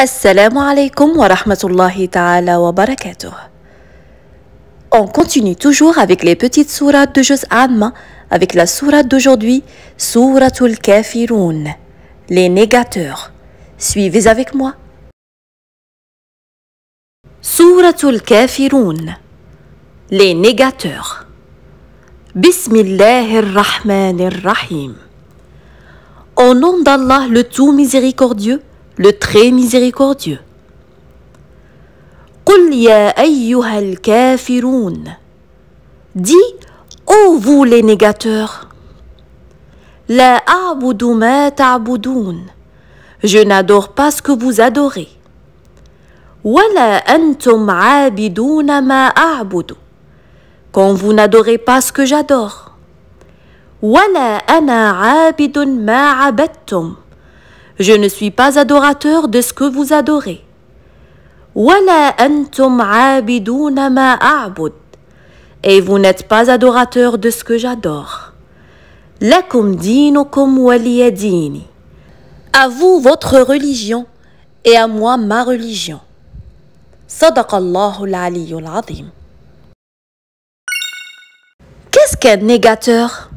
Assalamu alaikum wa rahmatullahi ta'ala wa barakatuh. On continue toujours avec les petites sourates de Juz Amma, avec la sourate d'aujourd'hui, Souratul Kafirun, les négateurs. Suivez avec moi. Souratul Kafirun, les négateurs. Bismillahirrahmanirrahim. Au nom d'Allah, le tout miséricordieux, le très miséricordieux. Qul ya ayyuhal kafirun. Dis, ô vous les négateurs. La a'budu ma ta'budun. Je n'adore pas ce que vous adorez. Wala antum a'biduna ma a'budu. Quand vous n'adorez pas ce que j'adore. Wala ana a'bidun ma abattum. Je ne suis pas adorateur de ce que vous adorez. Wala antum a'biduna ma a'bud. Et vous n'êtes pas adorateur de ce que j'adore. Lakum dinukum waliya dini. À vous votre religion et à moi ma religion. Sadaqallahu al-aliyyul azim. Qu'est-ce qu'un négateur?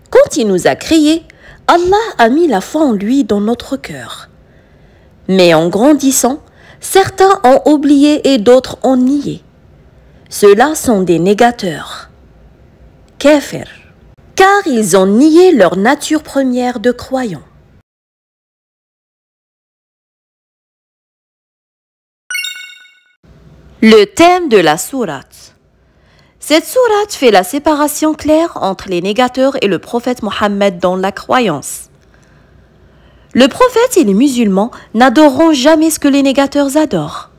Quand il nous a créés, Allah a mis la foi en lui dans notre cœur. Mais en grandissant, certains ont oublié et d'autres ont nié. Ceux-là sont des négateurs. Kafir. Car ils ont nié leur nature première de croyants. Le thème de la sourate. Cette sourate fait la séparation claire entre les négateurs et le prophète Mohammed dans la croyance. Le prophète et les musulmans n'adoreront jamais ce que les négateurs adorent.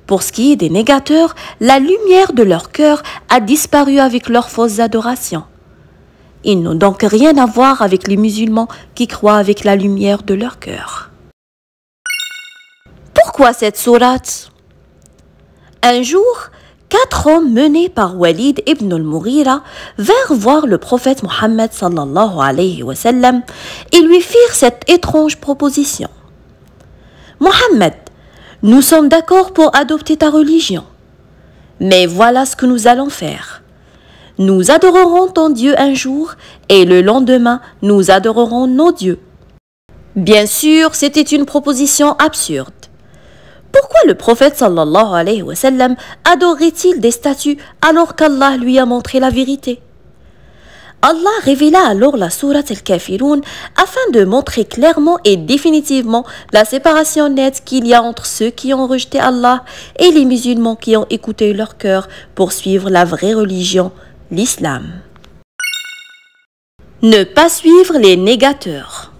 Pour ce qui est des négateurs, la lumière de leur cœur a disparu avec leurs fausses adorations. Ils n'ont donc rien à voir avec les musulmans qui croient avec la lumière de leur cœur. Pourquoi cette sourate? Un jour, 4 hommes menés par Walid ibn al-Mughira vinrent voir le prophète Mohammed sallallahu alayhi wa sallam et lui firent cette étrange proposition. Mohammed, nous sommes d'accord pour adopter ta religion. Mais voilà ce que nous allons faire. Nous adorerons ton Dieu un jour et le lendemain, nous adorerons nos dieux. Bien sûr, c'était une proposition absurde. Pourquoi le prophète sallallahu alayhi wa sallam adorait-il des statues alors qu'Allah lui a montré la vérité? Allah révéla alors la sourate al-Kafirun afin de montrer clairement et définitivement la séparation nette qu'il y a entre ceux qui ont rejeté Allah et les musulmans qui ont écouté leur cœur pour suivre la vraie religion, l'islam. Ne pas suivre les négateurs.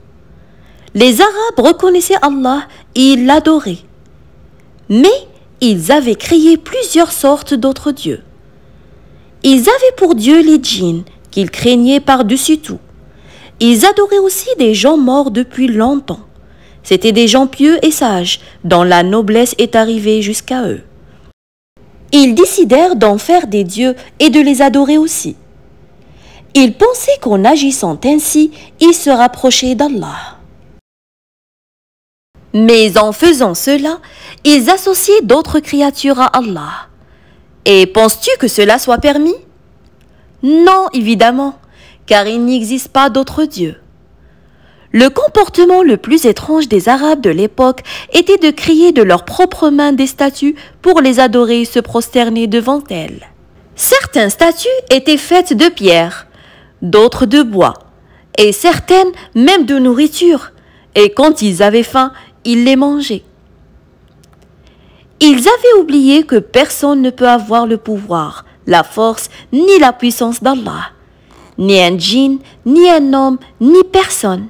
Les Arabes reconnaissaient Allah et ils l'adoraient. Mais ils avaient créé plusieurs sortes d'autres dieux. Ils avaient pour dieu les djinns, qu'ils craignaient par-dessus tout. Ils adoraient aussi des gens morts depuis longtemps. C'étaient des gens pieux et sages, dont la noblesse est arrivée jusqu'à eux. Ils décidèrent d'en faire des dieux et de les adorer aussi. Ils pensaient qu'en agissant ainsi, ils se rapprochaient d'Allah. Mais en faisant cela, ils associaient d'autres créatures à Allah. Et penses-tu que cela soit permis? Non, évidemment, car il n'existe pas d'autres dieux. Le comportement le plus étrange des Arabes de l'époque était de créer de leurs propres mains des statues pour les adorer et se prosterner devant elles. Certaines statues étaient faites de pierre, d'autres de bois, et certaines même de nourriture, et quand ils avaient faim, ils les mangeaient. Ils avaient oublié que personne ne peut avoir le pouvoir, la force ni la puissance d'Allah, ni un djinn, ni un homme, ni personne.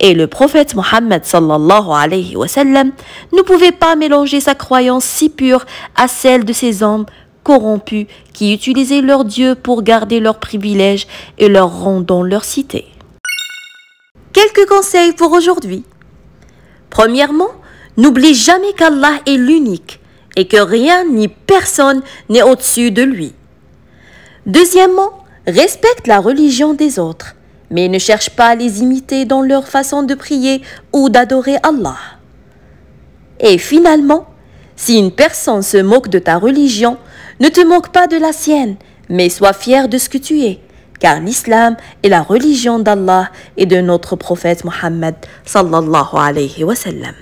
Et le prophète Mohammed sallallahu alayhi wa sallam ne pouvait pas mélanger sa croyance si pure à celle de ces hommes corrompus qui utilisaient leur Dieu pour garder leurs privilèges et leur rang dans leur cité. Quelques conseils pour aujourd'hui. Premièrement, n'oublie jamais qu'Allah est l'unique et que rien ni personne n'est au-dessus de lui. Deuxièmement, respecte la religion des autres, mais ne cherche pas à les imiter dans leur façon de prier ou d'adorer Allah. Et finalement, si une personne se moque de ta religion, ne te moque pas de la sienne, mais sois fier de ce que tu es, car l'islam est la religion d'Allah et de notre prophète Muhammad sallallahu alayhi wa sallam.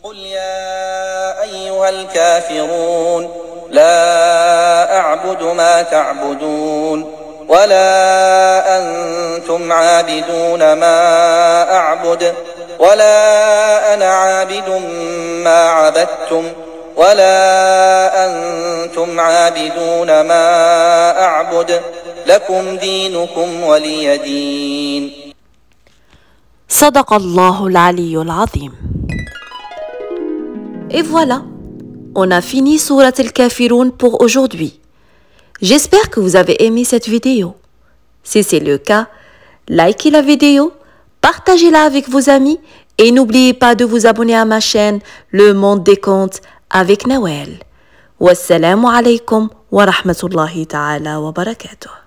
قل يا أيها الكافرون لا أعبد ما تعبدون ولا أنتم عابدون ما أعبد ولا أنا عابد ما عبدتم ولا أنتم عابدون ما أعبد لكم دينكم ولي دين. صدق الله العلي العظيم. Et voilà, on a fini Surat al-Kafirun pour aujourd'hui. J'espère que vous avez aimé cette vidéo. Si c'est le cas, likez la vidéo, partagez-la avec vos amis et n'oubliez pas de vous abonner à ma chaîne Le Monde des Contes avec Nawel. Wassalamu alaikum wa rahmatullahi ta'ala wa barakatuh.